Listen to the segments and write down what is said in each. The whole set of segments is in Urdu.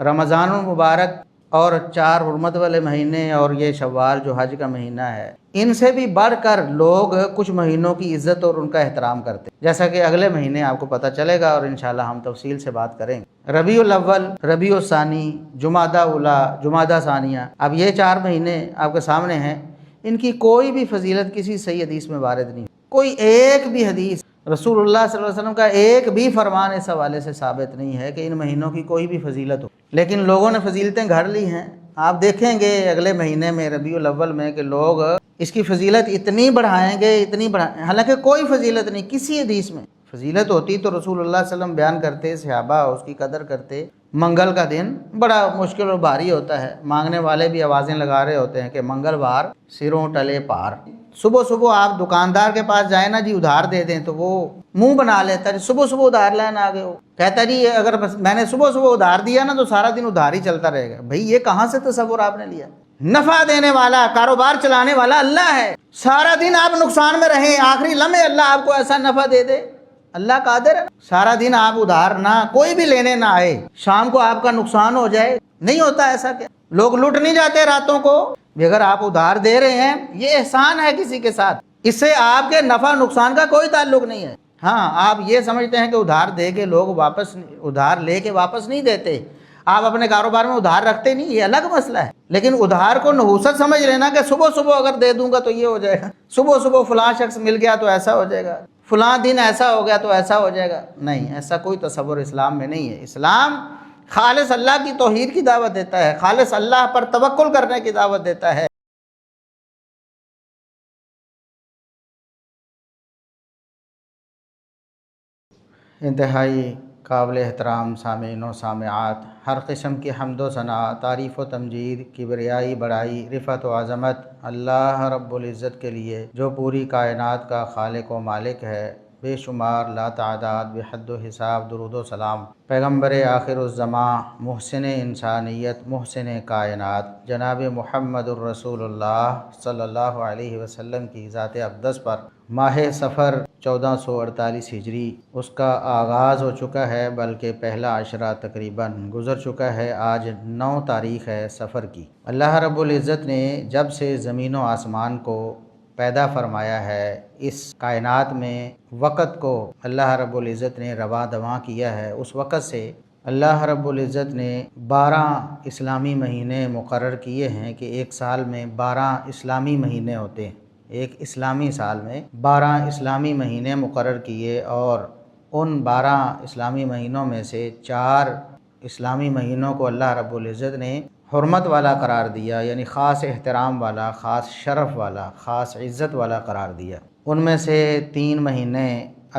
رمضان المبارک اور 4 حرمت والے مہینے اور یہ شوال جو حج کا مہینہ ہے، ان سے بھی بڑھ کر لوگ کچھ مہینوں کی عزت اور ان کا احترام کرتے ہیں، جیسا کہ اگلے مہینے آپ کو پتہ چلے گا اور انشاءاللہ ہم تفصیل سے بات کریں گے۔ ربیع الاول، ربیع الثانی، جمادی اولی، جمادی ثانیہ، اب یہ 4 مہینے آپ کے سامنے ہیں۔ ان کی کوئی بھی فضیلت کسی صحیح حدیث میں وارد نہیں، کوئی ایک بھی حدیث، رسول اللہ صلی اللہ علیہ وسلم کا ایک بھی فرمان اس حوالے سے ثابت نہیں ہے کہ ان مہینوں کی کوئی بھی فضیلت ہو، لیکن لوگوں نے فضیلتیں گھڑ لی ہیں۔ آپ دیکھیں گے اگلے مہینے میں ربیع الاول میں کہ لوگ اس کی فضیلت اتنی بڑھائیں گے، اتنی بڑھائیں، حالانکہ کوئی فضیلت نہیں کسی حدیث میں۔ فضیلت ہوتی تو رسول اللہ صلی اللہ علیہ وسلم بیان کرتے، صحابہ اس کی قدر کرتے۔ منگل کا دن بڑا مشکل اور بھاری ہوتا ہے، مانگنے والے بھی آوازیں لگا رہے ہوتے ہیں کہ منگلوار سروں ٹلے پار۔ صبح صبح آپ دکاندار کے پاس جائیں نا جی ادھار دے دیں تو وہ منہ بنا لیتا ہے، صبح صبح ادھار لین آ گئے ہو، کہتا جی اگر میں نے صبح صبح ادھار دیا نا تو سارا دن ادھار ہی چلتا رہے گا۔ بھئی یہ کہاں سے تصور آپ نے لیا؟ نفع دینے والا، کاروبار چلانے والا اللہ ہے، سارا دن آپ نقصان میں رہیں، آخری لمحے اللہ آپ کو ایسا نفع دے دے، اللہ قادر ہے۔ سارا دن آپ ادھار نہ کوئی بھی لینے نہ آئے، شام کو آپ کا نقصان ہو جائے، نہیں ہوتا ایسا؟ کیا لوگ لوٹ نہیں جاتے راتوں کو؟ اگر آپ ادھار دے رہے ہیں یہ احسان ہے کسی کے ساتھ، اس سے آپ کے نفع نقصان کا کوئی تعلق نہیں ہے۔ ہاں آپ یہ سمجھتے ہیں کہ ادھار دے کے لوگ واپس، ادھار لے کے واپس نہیں دیتے، آپ اپنے کاروبار میں ادھار رکھتے نہیں، یہ الگ مسئلہ ہے، لیکن ادھار کو نحوست سمجھ لینا کہ صبح صبح اگر دے دوں گا تو یہ ہو جائے گا، صبح صبح فلاں شخص مل گیا تو ایسا ہو جائے گا، فلاں دن ایسا ہو گیا تو ایسا ہو جائے گا، نہیں، ایسا کوئی تصور اسلام میں نہیں ہے۔ اسلام خالص اللہ کی توحید کی دعوت دیتا ہے، خالص اللہ پر توکل کرنے کی دعوت دیتا ہے۔ انتہائی قابل احترام سامعین و سامعات، ہر قسم کی حمد و ثنا، تعریف و تمجید، کبریائی، بڑائی، رفعت و عظمت اللہ رب العزت کے لیے جو پوری کائنات کا خالق و مالک ہے۔ بے شمار لا تعداد بے حد و حساب درود و سلام پیغمبر آخر الزماں، محسن انسانیت، محسن کائنات، جناب محمد الرسول اللہ صلی اللہ علیہ وسلم کی ذات اقدس پر ماہ صفر 1448 ہجری اس کا آغاز ہو چکا ہے، بلکہ پہلا عشرہ تقریباً گزر چکا ہے۔ آج 9 تاریخ ہے صفر کی۔ اللہ رب العزت نے جب سے زمین و آسمان کو پیدا فرمایا ہے، اس کائنات میں وقت کو اللہ رب العزت نے رواں دواں کیا ہے، اس وقت سے اللہ رب العزت نے 12 اسلامی مہینے مقرر کیے ہیں کہ ایک سال میں 12 اسلامی مہینے ہوتے ہیں، ایک اسلامی سال میں 12 اسلامی مہینے مقرر کیے، اور ان 12 اسلامی مہینوں میں سے 4 اسلامی مہینوں کو اللہ رب العزت نے حرمت والا قرار دیا، یعنی خاص احترام والا، خاص شرف والا، خاص عزت والا قرار دیا۔ ان میں سے 3 مہینے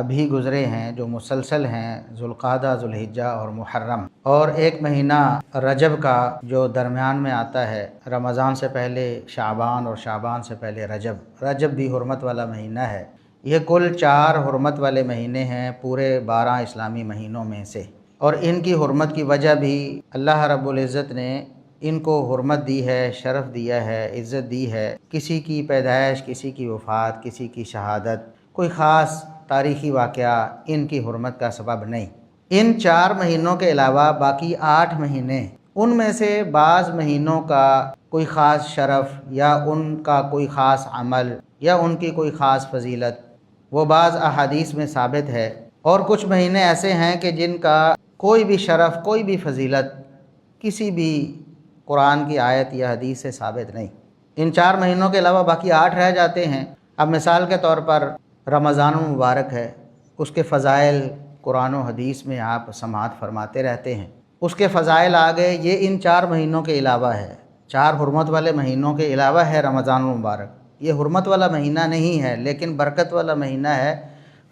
ابھی گزرے ہیں جو مسلسل ہیں، ذوالقعدہ، ذوالحجہ اور محرم، اور ایک مہینہ رجب کا جو درمیان میں آتا ہے، رمضان سے پہلے شعبان اور شعبان سے پہلے رجب، رجب بھی حرمت والا مہینہ ہے۔ یہ کل 4 حرمت والے مہینے ہیں پورے 12 اسلامی مہینوں میں سے، اور ان کی حرمت کی وجہ بھی اللہ رب العزت نے ان کو حرمت دی ہے، شرف دیا ہے، عزت دی ہے۔ کسی کی پیدائش، کسی کی وفات، کسی کی شہادت، کوئی خاص تاریخی واقعہ ان کی حرمت کا سبب نہیں۔ ان 4 مہینوں کے علاوہ باقی 8 مہینے، ان میں سے بعض مہینوں کا کوئی خاص شرف یا ان کا کوئی خاص عمل یا ان کی کوئی خاص فضیلت وہ بعض احادیث میں ثابت ہے، اور کچھ مہینے ایسے ہیں کہ جن کا کوئی بھی شرف، کوئی بھی فضیلت کسی بھی قرآن کی آیت یا حدیث سے ثابت نہیں۔ ان 4 مہینوں کے علاوہ باقی 8 رہ جاتے ہیں۔ اب مثال کے طور پر رمضان المبارک ہے، اس کے فضائل قرآن و حدیث میں آپ سماعت فرماتے رہتے ہیں، اس کے فضائل آگے، یہ ان 4 مہینوں کے علاوہ ہے، 4 حرمت والے مہینوں کے علاوہ ہے رمضان المبارک۔ یہ حرمت والا مہینہ نہیں ہے لیکن برکت والا مہینہ ہے،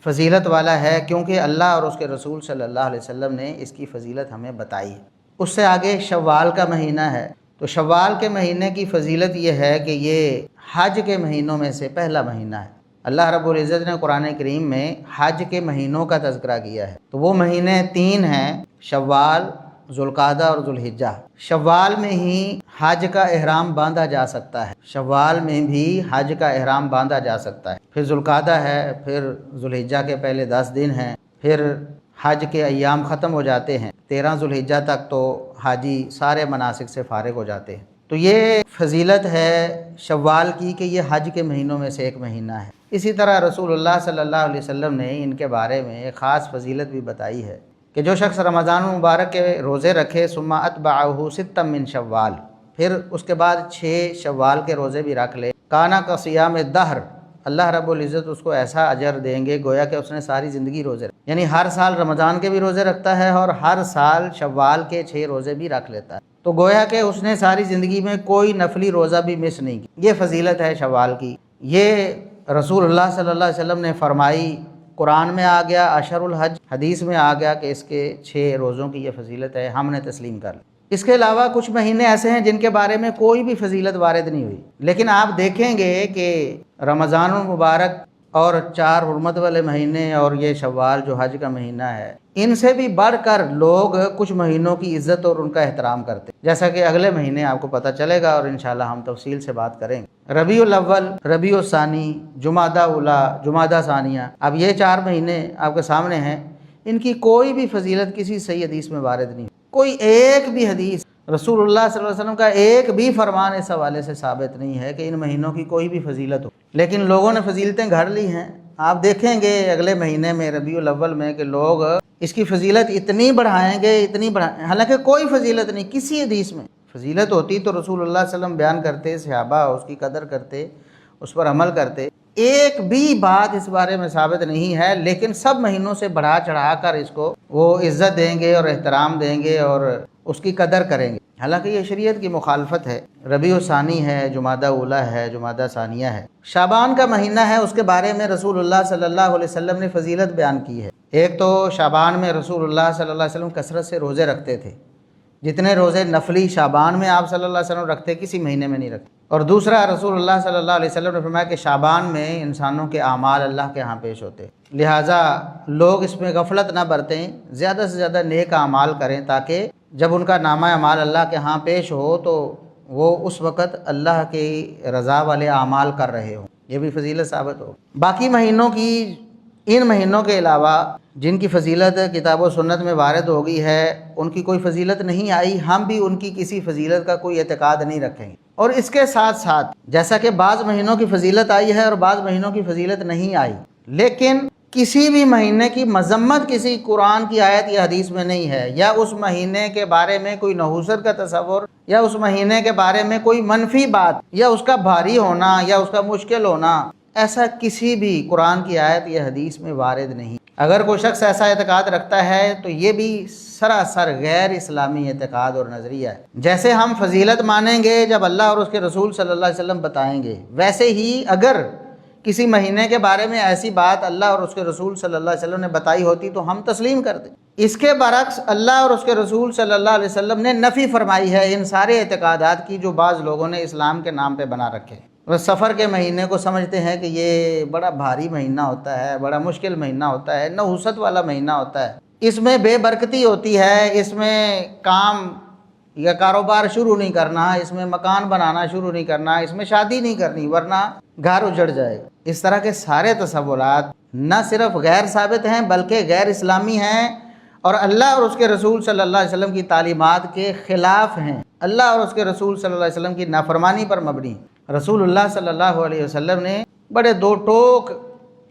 فضیلت والا ہے، کیونکہ اللہ اور اس کے رسول صلی اللہ علیہ وسلم نے اس کی فضیلت ہمیں بتائی ہے۔ اس سے آگے شوال کا مہینہ ہے، تو شوال کے مہینے کی فضیلت یہ ہے کہ یہ حج کے مہینوں میں سے پہلا مہینہ ہے۔ اللہ رب العزت نے قرآن کریم میں حج کے مہینوں کا تذکرہ کیا ہے، تو وہ مہینے 3 ہیں، شوال، ذوالقعدہ اور ذوالحجہ۔ شوال میں ہی حج کا احرام باندھا جا سکتا ہے، شوال میں بھی حج کا احرام باندھا جا سکتا ہے۔ پھر ذوالقعدہ ہے، پھر ذوالحجہ کے پہلے 10 دن ہیں، پھر حج کے ایام ختم ہو جاتے ہیں، 13 ذوالحجہ تک تو حاجی سارے مناسک سے فارغ ہو جاتے ہیں۔ تو یہ فضیلت ہے شوال کی کہ یہ حج کے مہینوں میں سے ایک مہینہ ہے۔ اسی طرح رسول اللہ صلی اللہ علیہ وسلم نے ان کے بارے میں ایک خاص فضیلت بھی بتائی ہے کہ جو شخص رمضان المبارک کے روزے رکھے ثم اتبعہ ستا من شوال، پھر اس کے بعد 6 شوال کے روزے بھی رکھ لے، کانا کا صیام الدہر، اللہ رب العزت اس کو ایسا اجر دیں گے گویا کہ اس نے ساری زندگی روزے رکھے، یعنی ہر سال رمضان کے بھی روزے رکھتا ہے اور ہر سال شوال کے 6 روزے بھی رکھ لیتا ہے، تو گویا کہ اس نے ساری زندگی میں کوئی نفلی روزہ بھی مس نہیں کی۔ یہ فضیلت ہے شوال کی، یہ رسول اللہ صلی اللہ علیہ وسلم نے فرمائی، قرآن میں آ گیا، اشہر الحج حدیث میں آ گیا کہ اس کے 6 روزوں کی یہ فضیلت ہے، ہم نے تسلیم کر لی۔ اس کے علاوہ کچھ مہینے ایسے ہیں جن کے بارے میں کوئی بھی فضیلت وارد نہیں ہوئی، لیکن آپ دیکھیں گے کہ رمضان المبارک اور 4 حرمت والے مہینے اور یہ شوال جو حج کا مہینہ ہے، ان سے بھی بڑھ کر لوگ کچھ مہینوں کی عزت اور ان کا احترام کرتے ہیں، جیسا کہ اگلے مہینے آپ کو پتہ چلے گا اور انشاءاللہ ہم تفصیل سے بات کریں گے۔ ربیع الاول، ربیع الثانی، جمادی اولی، جمادی ثانیہ، اب یہ 4 مہینے آپ کے سامنے ہیں، ان کی کوئی بھی فضیلت کسی صحیح حدیث میں وارد نہیں، کوئی ایک بھی حدیث، رسول اللہ صلی اللہ علیہ وسلم کا ایک بھی فرمان اس حوالے سے ثابت نہیں ہے کہ ان مہینوں کی کوئی بھی فضیلت ہو، لیکن لوگوں نے فضیلتیں گھڑ لی ہیں۔ آپ دیکھیں گے اگلے مہینے میں ربیع الاول میں کہ لوگ اس کی فضیلت اتنی بڑھائیں گے، اتنی بڑھائیں، حالانکہ کوئی فضیلت نہیں کسی حدیث میں، فضیلت ہوتی تو رسول اللہ صلی اللہ علیہ وسلم بیان کرتے، صحابہ اس کی قدر کرتے، اس پر عمل کرتے، ایک بھی بات اس بارے میں ثابت نہیں ہے، لیکن سب مہینوں سے بڑھا چڑھا کر اس کو وہ عزت دیں گے اور احترام دیں گے اور اس کی قدر کریں گے، حالانکہ یہ شریعت کی مخالفت ہے۔ ربیع الثانی ہے، جمادی اولی ہے، جمادی ثانیہ ہے۔ شعبان کا مہینہ ہے، اس کے بارے میں رسول اللہ صلی اللہ علیہ وسلم نے فضیلت بیان کی ہے۔ ایک تو شعبان میں رسول اللہ صلی اللہ علیہ وسلم کثرت سے روزے رکھتے تھے، جتنے روزے نفلی شعبان میں آپ صلی اللہ علیہ وسلم رکھتے کسی مہینے میں نہیں رکھتے، اور دوسرا رسول اللہ صلی اللہ علیہ وسلم نے فرمایا کہ شعبان میں انسانوں کے اعمال اللہ کے ہاں پیش ہوتے، لہٰذا لوگ اس میں غفلت نہ برتیں، زیادہ سے زیادہ نیک اعمال کریں تاکہ جب ان کا نامہ اعمال اللہ کے ہاں پیش ہو تو وہ اس وقت اللہ کی رضا والے اعمال کر رہے ہوں، یہ بھی فضیلت ثابت ہو۔ باقی مہینوں کی، ان مہینوں کے علاوہ جن کی فضیلت کتاب و سنت میں وارد ہو گئی ہے، ان کی کوئی فضیلت نہیں آئی، ہم بھی ان کی کسی فضیلت کا کوئی اعتقاد نہیں رکھیں گے۔ اور اس کے ساتھ ساتھ جیسا کہ بعض مہینوں کی فضیلت آئی ہے اور بعض مہینوں کی فضیلت نہیں آئی، لیکن کسی بھی مہینے کی مذمت کسی قرآن کی آیت یا حدیث میں نہیں ہے، یا اس مہینے کے بارے میں کوئی نحوست کا تصور، یا اس مہینے کے بارے میں کوئی منفی بات، یا اس کا بھاری ہونا یا اس کا مشکل ہونا، ایسا کسی بھی قرآن کی آیت یا حدیث میں وارد نہیں۔ اگر کوئی شخص ایسا اعتقاد رکھتا ہے تو یہ بھی سراسر غیر اسلامی اعتقاد اور نظریہ ہے۔ جیسے ہم فضیلت مانیں گے جب اللہ اور اس کے رسول صلی اللہ علیہ وسلم بتائیں گے، ویسے ہی اگر کسی مہینے کے بارے میں ایسی بات اللہ اور اس کے رسول صلی اللہ علیہ وسلم نے بتائی ہوتی تو ہم تسلیم کر دیں۔ اس کے برعکس اللہ اور اس کے رسول صلی اللہ علیہ وسلم نے نفی فرمائی ہے ان سارے اعتقادات کی جو بعض لوگوں نے اسلام کے نام پہ بنا رکھے ہیں۔ وہ سفر کے مہینے کو سمجھتے ہیں کہ یہ بڑا بھاری مہینہ ہوتا ہے، بڑا مشکل مہینہ ہوتا ہے، نحوست والا مہینہ ہوتا ہے، اس میں بے برکتی ہوتی ہے، اس میں کام یا کاروبار شروع نہیں کرنا، اس میں مکان بنانا شروع نہیں کرنا، اس میں شادی نہیں کرنی ورنہ گھر اجڑ جائے گا۔ اس طرح کے سارے تصورات نہ صرف غیر ثابت ہیں بلکہ غیر اسلامی ہیں اور اللہ اور اس کے رسول صلی اللہ علیہ وسلم کی تعلیمات کے خلاف ہیں، اللہ اور اس کے رسول صلی اللہ علیہ وسلم کی نافرمانی پر مبنی۔ رسول اللہ صلی اللہ علیہ وسلم نے بڑے 2 ٹوک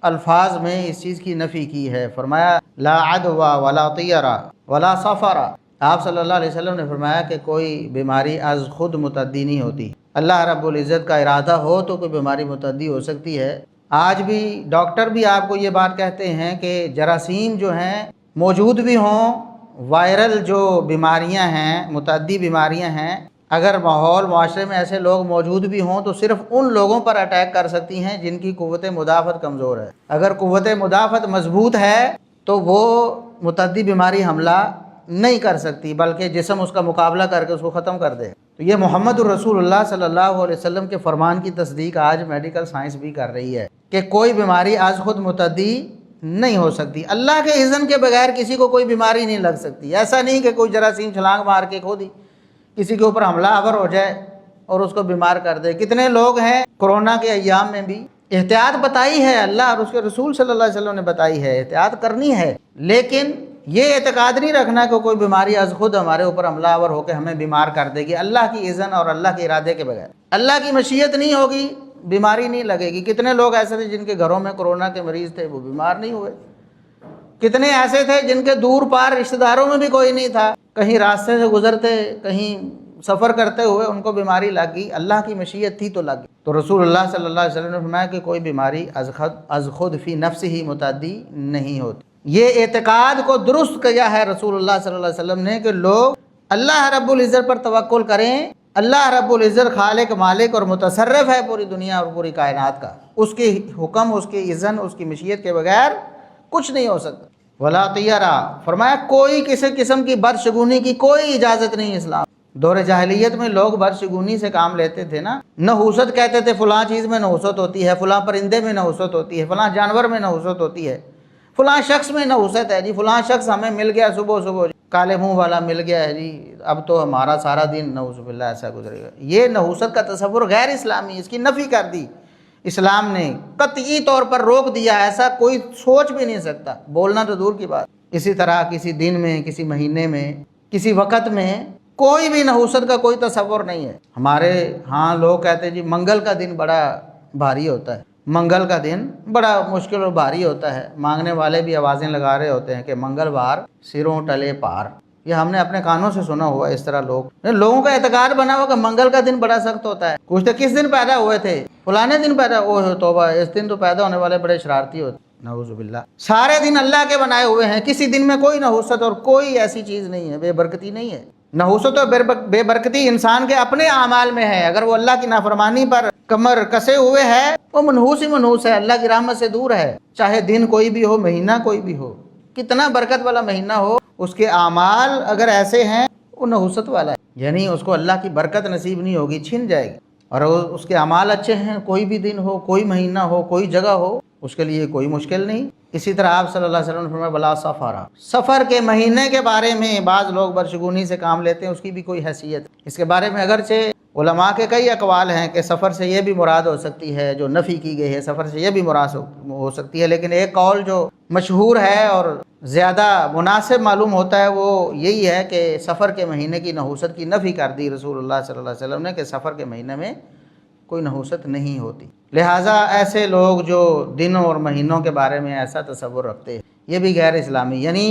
الفاظ میں اس چیز کی نفی کی ہے، فرمایا لا عدوى ولا طیرہ ولا سفر۔ آپ صلی اللہ علیہ وسلم نے فرمایا کہ کوئی بیماری از خود متعدی نہیں ہوتی، اللہ رب العزت کا ارادہ ہو تو کوئی بیماری متعدی ہو سکتی ہے۔ آج بھی ڈاکٹر بھی آپ کو یہ بات کہتے ہیں کہ جراثیم جو ہیں موجود بھی ہوں، وائرل جو بیماریاں ہیں، متعدی بیماریاں ہیں، اگر ماحول معاشرے میں ایسے لوگ موجود بھی ہوں تو صرف ان لوگوں پر اٹیک کر سکتی ہیں جن کی قوت مدافعت کمزور ہے۔ اگر قوت مدافعت مضبوط ہے تو وہ متعدی بیماری حملہ نہیں کر سکتی بلکہ جسم اس کا مقابلہ کر کے اس کو ختم کر دے۔ تو یہ محمد الرسول اللہ صلی اللہ علیہ وسلم کے فرمان کی تصدیق آج میڈیکل سائنس بھی کر رہی ہے کہ کوئی بیماری از خود متعدی نہیں ہو سکتی، اللہ کے اذن کے بغیر کسی کو کوئی بیماری نہیں لگ سکتی۔ ایسا نہیں کہ کوئی جراثیم چھلانگ مار کے کھو دی کسی کے اوپر حملہ آور ہو جائے اور اس کو بیمار کر دے۔ کتنے لوگ ہیں کورونا کے ایام میں بھی احتیاط بتائی ہے اللہ اور اس کے رسول صلی اللہ علیہ وسلم نے بتائی ہے، احتیاط کرنی ہے، لیکن یہ اعتقاد نہیں رکھنا کہ کوئی بیماری از خود ہمارے اوپر حملہ آور ہو کے ہمیں بیمار کر دے گی اللہ کی اذن اور اللہ کے ارادے کے بغیر۔ اللہ کی مشیت نہیں ہوگی بیماری نہیں لگے گی۔ کتنے لوگ ایسے تھے جن کے گھروں میں کورونا کے مریض تھے، وہ بیمار نہیں ہوئے۔ کتنے ایسے تھے جن کے دور پار رشتہ داروں میں بھی کوئی نہیں تھا، کہیں راستے سے گزرتے، کہیں سفر کرتے ہوئے ان کو بیماری لگ گئی، اللہ کی مشیت تھی تو لگ گئی۔ تو رسول اللہ صلی اللہ علیہ وسلم نے فرمایا کہ کوئی بیماری از خود فی نفس ہی متعدی نہیں ہوتی۔ یہ اعتقاد کو درست کیا ہے رسول اللہ صلی اللہ علیہ وسلم نے کہ لوگ اللہ رب العزت پر توکل کریں۔ اللہ رب العزت خالق مالک اور متصرف ہے پوری دنیا اور پوری کائنات کا، اس کے حکم، اس کی اذن، اس کی مشیت کے بغیر کچھ نہیں ہو سکتا۔ ولا طیرہ، فرمایا کوئی کسی قسم کی بدشگونی کی کوئی اجازت نہیں اسلام۔ دور جاہلیت میں لوگ بدشگونی سے کام لیتے تھے نا، نحوست کہتے تھے، فلاں چیز میں نحوست ہوتی ہے، فلاں پرندے میں نحوست ہوتی ہے، فلاں جانور میں نحوست ہوتی ہے، فلاں شخص میں نحوست ہے جی، فلاں شخص ہمیں مل گیا صبح صبح کالے منہ والا مل گیا ہے جی، اب تو ہمارا سارا دن نعوذ باللہ ایسا گزرے گا۔ یہ نحوست کا تصور غیر اسلامی، اس کی نفی کر دی اسلام نے، قطعی طور پر روک دیا، ایسا کوئی سوچ بھی نہیں سکتا، بولنا تو دور کی بات۔ اسی طرح کسی دن میں، کسی مہینے میں، کسی وقت میں کوئی بھی نحوست کا کوئی تصور نہیں ہے۔ ہمارے ہاں لوگ کہتے ہیں جی منگل کا دن بڑا بھاری ہوتا ہے، منگل کا دن بڑا مشکل اور بھاری ہوتا ہے، مانگنے والے بھی آوازیں لگا رہے ہوتے ہیں کہ منگل بار سروں ٹلے پار۔ یہ ہم نے اپنے کانوں سے سنا ہوا ہے، اس طرح لوگوں کا اعتقاد بنا ہوا کہ منگل کا دن بڑا سخت ہوتا ہے۔ پوچھتے کس دن پیدا ہوئے تھے؟ فلانے دن پیدا ہوئے، توبہ، اس دن تو پیدا ہونے والے بڑے شرارتی ہوتے، نعوذ باللہ۔ سارے دن اللہ کے بنائے ہوئے ہیں، کسی دن میں کوئی نحوست اور کوئی ایسی چیز نہیں ہے، بے برکتی نہیں ہے۔ نحوست اور بے برکتی انسان کے اپنے اعمال میں ہے، اگر وہ اللہ کی نافرمانی پر کمر کسے ہوئے ہے وہ منحوس ہی منحوس ہے، اللہ کی رحمت سے دور ہے، چاہے دن کوئی بھی ہو، مہینہ کوئی بھی ہو، کتنا برکت والا مہینہ ہو، اس کے اعمال اگر ایسے ہیں وہ نحوست والا ہے، یعنی اس کو اللہ کی برکت نصیب نہیں ہوگی، چھن جائے گی۔ اور اس کے اعمال اچھے ہیں، کوئی بھی دن ہو، کوئی مہینہ ہو، کوئی جگہ ہو، اس کے لیے کوئی مشکل نہیں۔ اسی طرح آپ صلی اللہ علیہ وسلم نے فرمایا بلا سفارہ، سفر کے مہینے کے بارے میں بعض لوگ بدشگونی سے کام لیتے ہیں، اس کی بھی کوئی حیثیت۔ اس کے بارے میں اگرچہ علماء کے کئی اقوال ہیں کہ سفر سے یہ بھی مراد ہو سکتی ہے، جو نفی کی گئی ہے سفر سے یہ بھی مراد ہو سکتی ہے، لیکن ایک قول جو مشہور ہے اور زیادہ مناسب معلوم ہوتا ہے وہ یہی ہے کہ سفر کے مہینے کی نحوست کی نفی کر دی رسول اللہ صلی اللہ علیہ وسلم نے، کہ سفر کے مہینے میں کوئی نحوست نہیں ہوتی۔ لہٰذا ایسے لوگ جو دنوں اور مہینوں کے بارے میں ایسا تصور رکھتے ہیں یہ بھی غیر اسلامی، یعنی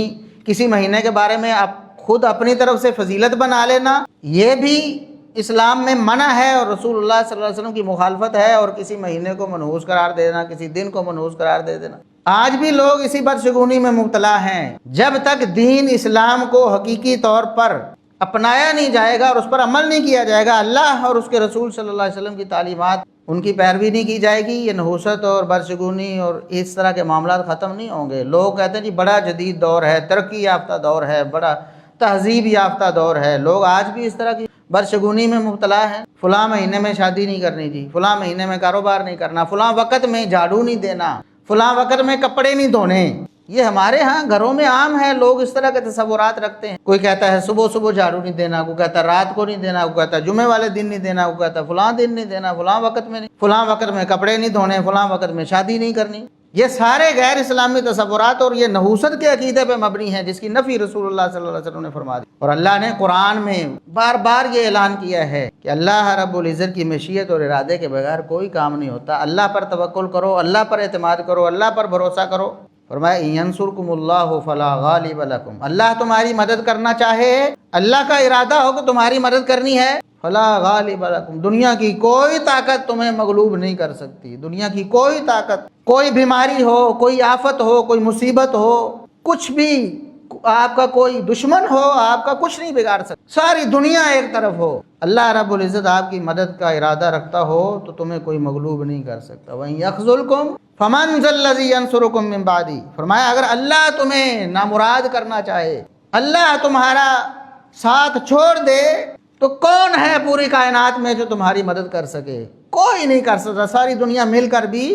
کسی مہینے کے بارے میں آپ خود اپنی طرف سے فضیلت بنا لینا، یہ بھی اسلام میں منع ہے اور رسول اللہ صلی اللہ علیہ وسلم کی مخالفت ہے، اور کسی مہینے کو منحوس قرار دے دینا، کسی دن کو منحوس قرار دے دینا۔ آج بھی لوگ اسی بدشگونی میں مبتلا ہیں۔ جب تک دین اسلام کو حقیقی طور پر اپنایا نہیں جائے گا اور اس پر عمل نہیں کیا جائے گا، اللہ اور اس کے رسول صلی اللہ علیہ وسلم کی تعلیمات ان کی پیروی نہیں کی جائے گی، یہ نحوست اور بدشگونی اور اس طرح کے معاملات ختم نہیں ہوں گے۔ لوگ کہتے ہیں جی بڑا جدید دور ہے، ترقی یافتہ دور ہے، بڑا تہذیب یافتہ دور ہے، لوگ آج بھی اس طرح کی بدشگونی میں مبتلا ہیں۔ فلاں مہینے میں شادی نہیں کرنی جی، فلاں مہینے میں کاروبار نہیں کرنا، فلاں وقت میں جھاڑو نہیں دینا، فلاں وقت میں کپڑے نہیں دھونے۔ یہ ہمارے ہاں گھروں میں عام ہے، لوگ اس طرح کے تصورات رکھتے ہیں۔ کوئی کہتا ہے صبح صبح جھاڑو نہیں دینا، کوئی کہتا ہے رات کو نہیں دینا، کوئی کہتا ہے جمعے والے دن نہیں دینا، کوئی کہتا ہے فلاں دن نہیں دینا، فلاں وقت میں نہیں، فلاں وقت میں کپڑے نہیں دھونے، فلاں وقت میں شادی نہیں کرنی۔ یہ سارے غیر اسلامی تصورات اور یہ نحوست کے عقیدے پہ مبنی ہیں، جس کی نفی رسول اللہ صلی اللہ علیہ وسلم نے فرما دی۔ اور اللہ نے قرآن میں بار بار یہ اعلان کیا ہے کہ اللہ رب العزت کی مشیت اور ارادے کے بغیر کوئی کام نہیں ہوتا۔ اللہ پر توکل کرو، اللہ پر اعتماد کرو، اللہ پر بھروسہ کرو۔ فرمایا ینصرکم اللہ فلا غالب لکم، اللہ تمہاری مدد کرنا چاہے، اللہ کا ارادہ ہو کہ تمہاری مدد کرنی ہے، فلا غالب لکم، دنیا کی کوئی طاقت تمہیں مغلوب نہیں کر سکتی۔ دنیا کی کوئی طاقت، کوئی بیماری ہو، کوئی آفت ہو، کوئی مصیبت ہو، کچھ بھی، آپ کا کوئی دشمن ہو، آپ کا کچھ نہیں بگاڑ سکتا۔ ساری دنیا ایک طرف ہو، اللہ رب العزت آپ کی مدد کا ارادہ رکھتا ہو تو تمہیں کوئی مغلوب نہیں کر سکتا۔ وَإِن يَخْذُلْكُمْ فَمَنْ ذَا الَّذِي يَنْصُرُكُم مِّن بَعْدِهِ، فرمایا اگر اللہ تمہیں نامراد کرنا چاہے، اللہ تمہارا ساتھ چھوڑ دے تو کون ہے پوری کائنات میں جو تمہاری مدد کر سکے؟ کوئی نہیں کر سکتا۔ ساری دنیا مل کر بھی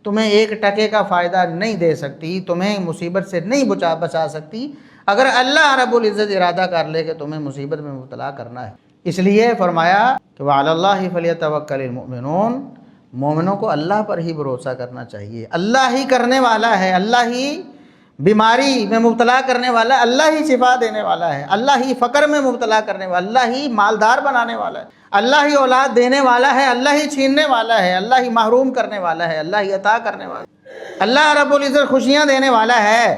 تمہیں ایک ٹکے کا فائدہ نہیں دے سکتی، تمہیں مصیبت سے نہیں بچا سکتی، اگر اللہ رب العزت ارادہ کر لے کہ تمہیں مصیبت میں مبتلا کرنا ہے۔ اس لیے فرمایا کہ وعلی اللہ فلیتوکل المؤمنون، مومنوں کو اللہ پر ہی بھروسہ کرنا چاہیے۔ اللہ ہی کرنے والا ہے، اللہ ہی بیماری میں مبتلا کرنے والا ہے، اللہ ہی شفا دینے والا ہے، اللہ ہی فقر میں مبتلا کرنے والا، اللہ ہی مالدار بنانے والا ہے، اللہ ہی اولاد دینے والا ہے، اللہ ہی چھیننے والا ہے، اللہ ہی محروم کرنے والا ہے، اللہ ہی عطا کرنے والا ہے۔ اللہ رب العزت خوشیاں دینے والا ہے،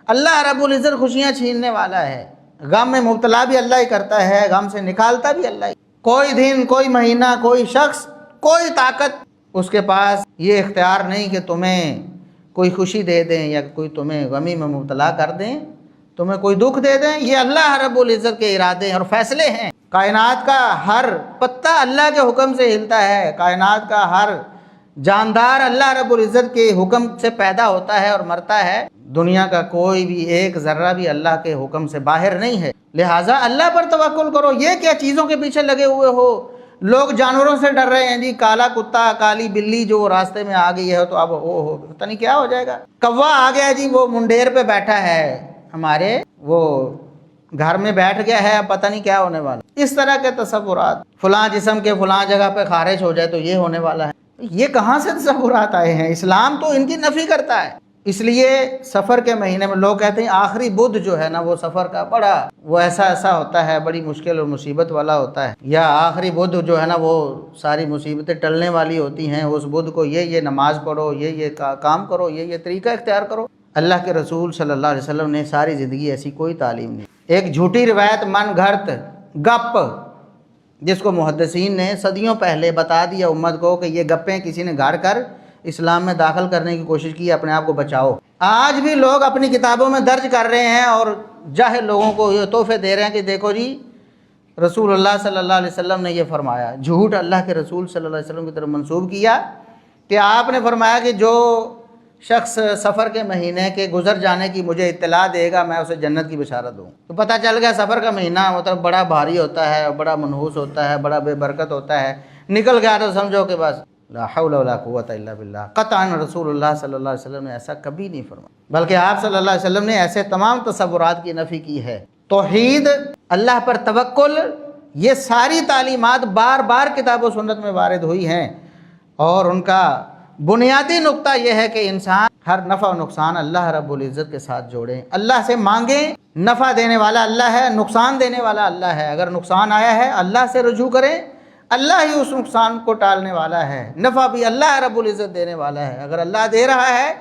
اللہ رب العزت خوشیاں چھیننے والا ہے۔ غم میں مبتلا بھی اللہ ہی کرتا ہے، غم سے نکالتا بھی اللہ ہی۔ کوئی دن، کوئی مہینہ، کوئی شخص، کوئی طاقت اس کے پاس یہ اختیار نہیں کہ تمہیں کوئی خوشی دے دیں یا کوئی تمہیں غمی میں مبتلا کر دیں، تمہیں کوئی دکھ دے دیں۔ یہ اللہ رب العزت کے ارادے اور فیصلے ہیں۔ کائنات کا ہر پتا اللہ کے حکم سے ہلتا ہے، کائنات کا ہر جاندار اللہ رب العزت کے حکم سے پیدا ہوتا ہے اور مرتا ہے۔ دنیا کا کوئی بھی ایک ذرہ بھی اللہ کے حکم سے باہر نہیں ہے، لہٰذا اللہ پر توکل کرو۔ یہ کیا چیزوں کے پیچھے لگے ہوئے ہو؟ لوگ جانوروں سے ڈر رہے ہیں جی، کالا کتا، کالی بلی جو راستے میں آ گئی ہے تو اب ہو پتہ نہیں کیا ہو جائے گا۔ کوا آ گیا جی، وہ منڈیر پہ بیٹھا ہے ہمارے، وہ گھر میں بیٹھ گیا ہے، اب پتہ نہیں کیا ہونے والا۔ اس طرح کے تصورات، فلاں جسم کے فلاں جگہ پہ خارج ہو جائے تو یہ ہونے والا ہے، یہ کہاں سے تصورات آئے ہیں؟ اسلام تو ان کی نفی کرتا ہے۔ اس لیے سفر کے مہینے میں لوگ کہتے ہیں آخری بدھ جو ہے نا وہ سفر کا بڑا وہ ایسا ہوتا ہے، بڑی مشکل اور مصیبت والا ہوتا ہے، یا آخری بدھ جو ہے نا وہ ساری مصیبتیں ٹلنے والی ہوتی ہیں، اس بدھ کو یہ نماز پڑھو، یہ کام کرو، یہ طریقہ اختیار کرو۔ اللہ کے رسول صلی اللہ علیہ وسلم نے ساری زندگی ایسی کوئی تعلیم نہیں۔ ایک جھوٹی روایت، من گھڑت گپ، جس کو محدثین نے صدیوں پہلے بتا دیا امت کو کہ یہ گپیں کسی نے گھڑ کر اسلام میں داخل کرنے کی کوشش کی، اپنے آپ کو بچاؤ۔ آج بھی لوگ اپنی کتابوں میں درج کر رہے ہیں اور جاہل لوگوں کو یہ تحفے دے رہے ہیں کہ دیکھو جی رسول اللہ صلی اللہ علیہ وسلم نے یہ فرمایا۔ جھوٹ اللہ کے رسول صلی اللہ علیہ وسلم کی طرف منسوب کیا کہ آپ نے فرمایا کہ جو شخص سفر کے مہینے کے گزر جانے کی مجھے اطلاع دے گا میں اسے جنت کی بشارت دوں۔ تو پتہ چل گیا سفر کا مہینہ مطلب بڑا بھاری ہوتا ہے، بڑا منحوس ہوتا ہے، بڑا بے برکت ہوتا ہے۔ نکل گیا تو سمجھو کہ بس لا حول ولا قوت الا باللہ۔ قطعاً رسول اللہ صلی اللہ علیہ وسلم نے ایسا کبھی نہیں فرمایا، بلکہ آپ صلی اللہ علیہ وسلم نے ایسے تمام تصورات کی نفی کی ہے۔ توحید، اللہ پر توکل، یہ ساری تعلیمات بار بار کتاب و سنت میں وارد ہوئی ہیں، اور ان کا بنیادی نقطہ یہ ہے کہ انسان ہر نفع و نقصان اللہ رب العزت کے ساتھ جوڑیں، اللہ سے مانگیں۔ نفع دینے والا اللہ ہے، نقصان دینے والا اللہ ہے۔ اگر نقصان آیا ہے اللہ سے رجوع کریں، اللہ ہی اس نقصان کو ٹالنے والا ہے۔ نفع بھی اللہ رب العزت دینے والا ہے۔ اگر اللہ دے رہا ہے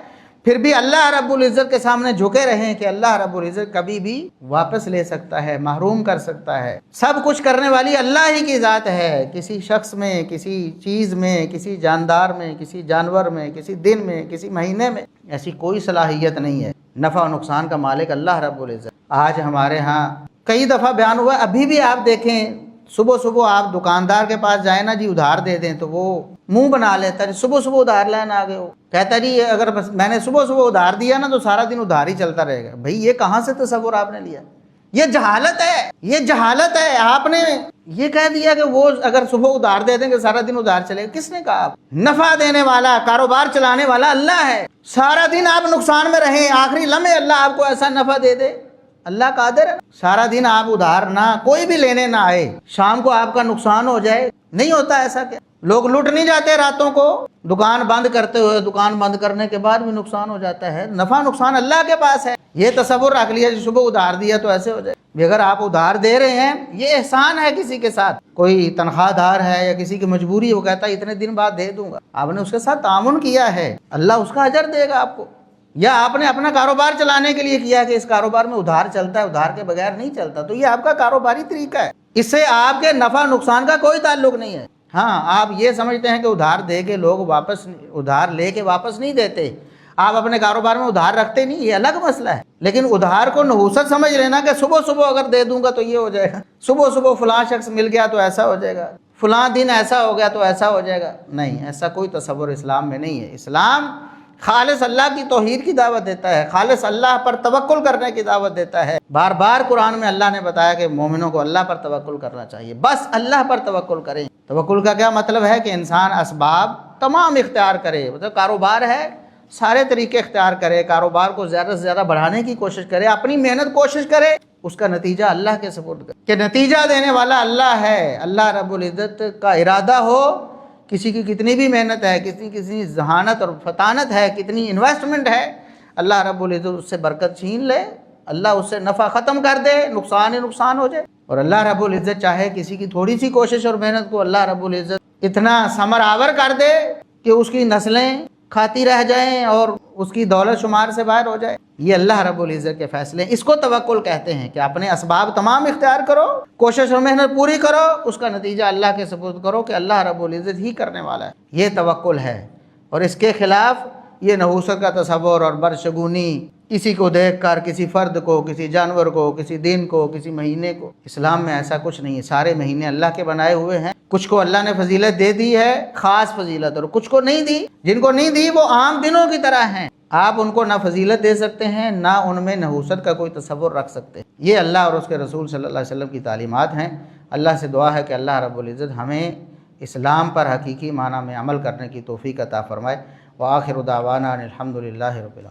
پھر بھی اللہ رب العزت کے سامنے جھکے رہیں کہ اللہ رب العزت کبھی بھی واپس لے سکتا ہے، محروم کر سکتا ہے۔ سب کچھ کرنے والی اللہ ہی کی ذات ہے، کسی شخص میں، کسی چیز میں، کسی جاندار میں، کسی جانور میں، کسی دن میں، کسی مہینے میں ایسی کوئی صلاحیت نہیں ہے۔ نفع و نقصان کا مالک اللہ رب العزت۔ آج ہمارے ہاں کئی دفعہ بیان ہوا، ابھی بھی آپ دیکھیں صبح صبح آپ دکاندار کے پاس جائیں نا جی ادھار دے دیں تو وہ منہ بنا لیتا ہے، صبح صبح ادھار لینا آ گئے ہو، کہتا جی اگر میں نے صبح صبح ادھار دیا نا تو سارا دن ادھار ہی چلتا رہے گا۔ بھائی یہ کہاں سے تصور آپ نے لیا؟ یہ جہالت ہے، یہ جہالت ہے۔ آپ نے یہ کہہ دیا کہ وہ اگر صبح ادھار دے دیں گے سارا دن ادھار چلے گا۔ کس نے کہا؟ آپ نفع دینے والا، کاروبار چلانے والا اللہ ہے۔ سارا دن آپ نقصان میں رہیں، آخری لمحے اللہ آپ کو ایسا نفع دے دے، اللہ قادر ہے۔ سارا دن آپ ادھار نہ کوئی بھی لینے نہ آئے، شام کو آپ کا نقصان ہو جائے، نہیں ہوتا ایسا کیا؟ لوگ لٹ نہیں جاتے راتوں کو دکان بند کرتے ہوئے؟ دکان بند کرنے کے بعد بھی نقصان ہو جاتا ہے۔ نفع نقصان اللہ کے پاس ہے۔ یہ تصور رکھ لیا کہ صبح ادھار دیا تو ایسے ہو جائے۔ اگر آپ ادھار دے رہے ہیں یہ احسان ہے کسی کے ساتھ، کوئی تنخواہ دار ہے یا کسی کی مجبوری ہے، وہ کہتا ہے اتنے دن بعد دے دوں گا، آپ نے اس کے ساتھ تعاون کیا ہے، اللہ اس کا اجر دے گا آپ کو۔ یا آپ نے اپنا کاروبار چلانے کے لیے کیا کہ اس کاروبار میں ادھار چلتا ہے، ادھار کے بغیر نہیں چلتا، تو یہ آپ کا کاروباری طریقہ ہے، اس سے آپ کے نفع نقصان کا کوئی تعلق نہیں ہے۔ ہاں آپ یہ سمجھتے ہیں کہ ادھار دے کے لوگ واپس، ادھار لے کے واپس نہیں دیتے، آپ اپنے کاروبار میں ادھار رکھتے نہیں، یہ الگ مسئلہ ہے۔ لیکن ادھار کو نحوست سمجھ لینا کہ صبح صبح اگر دے دوں گا تو یہ ہو جائے گا، صبح صبح فلاں شخص مل گیا تو ایسا ہو جائے گا، فلاں دن ایسا ہو گیا تو ایسا ہو جائے گا، نہیں، ایسا کوئی تصور اسلام میں نہیں ہے۔ اسلام خالص اللہ کی توحید کی دعوت دیتا ہے، خالص اللہ پر توکل کرنے کی دعوت دیتا ہے۔ بار بار قرآن میں اللہ نے بتایا کہ مومنوں کو اللہ پر توکل کرنا چاہیے، بس اللہ پر توکل کریں۔ توکل کا کیا مطلب ہے؟ کہ انسان اسباب تمام اختیار کرے، مطلب کاروبار ہے سارے طریقے اختیار کرے، کاروبار کو زیادہ سے زیادہ بڑھانے کی کوشش کرے، اپنی محنت کوشش کرے، اس کا نتیجہ اللہ کے سپرد کرے، کہ نتیجہ دینے والا اللہ ہے۔ اللہ رب العزت کا ارادہ ہو کسی کی کتنی بھی محنت ہے، کسی ذہانت اور فطانت ہے، کتنی انویسٹمنٹ ہے، اللہ رب العزت اس سے برکت چھین لے، اللہ اس سے نفع ختم کر دے، نقصان ہی نقصان ہو جائے۔ اور اللہ رب العزت چاہے کسی کی تھوڑی سی کوشش اور محنت کو اللہ رب العزت اتنا ثمر آور کر دے کہ اس کی نسلیں کھاتی رہ جائیں اور اس کی دولت شمار سے باہر ہو جائے۔ یہ اللہ رب العزت کے فیصلے ہیں، اس کو توکل کہتے ہیں کہ اپنے اسباب تمام اختیار کرو، کوشش اور محنت پوری کرو، اس کا نتیجہ اللہ کے سپرد کرو کہ اللہ رب العزت ہی کرنے والا ہے، یہ توکل ہے۔ اور اس کے خلاف یہ نحوست کا تصور اور برشگونی، کسی کو دیکھ کر، کسی فرد کو، کسی جانور کو، کسی دن کو، کسی مہینے کو، اسلام میں ایسا کچھ نہیں ہے۔ سارے مہینے اللہ کے بنائے ہوئے ہیں، کچھ کو اللہ نے فضیلت دے دی ہے، خاص فضیلت، اور کچھ کو نہیں دی۔ جن کو نہیں دی وہ عام دنوں کی طرح ہیں، آپ ان کو نہ فضیلت دے سکتے ہیں، نہ ان میں نحوست کا کوئی تصور رکھ سکتے ہیں۔ یہ اللہ اور اس کے رسول صلی اللہ علیہ وسلم کی تعلیمات ہیں۔ اللہ سے دعا ہے کہ اللہ رب العزت ہمیں اسلام پر حقیقی معنی میں عمل کرنے کی توفیق عطا فرمائے۔ وآخر دعوانا ان الحمد للہ رب العالمین۔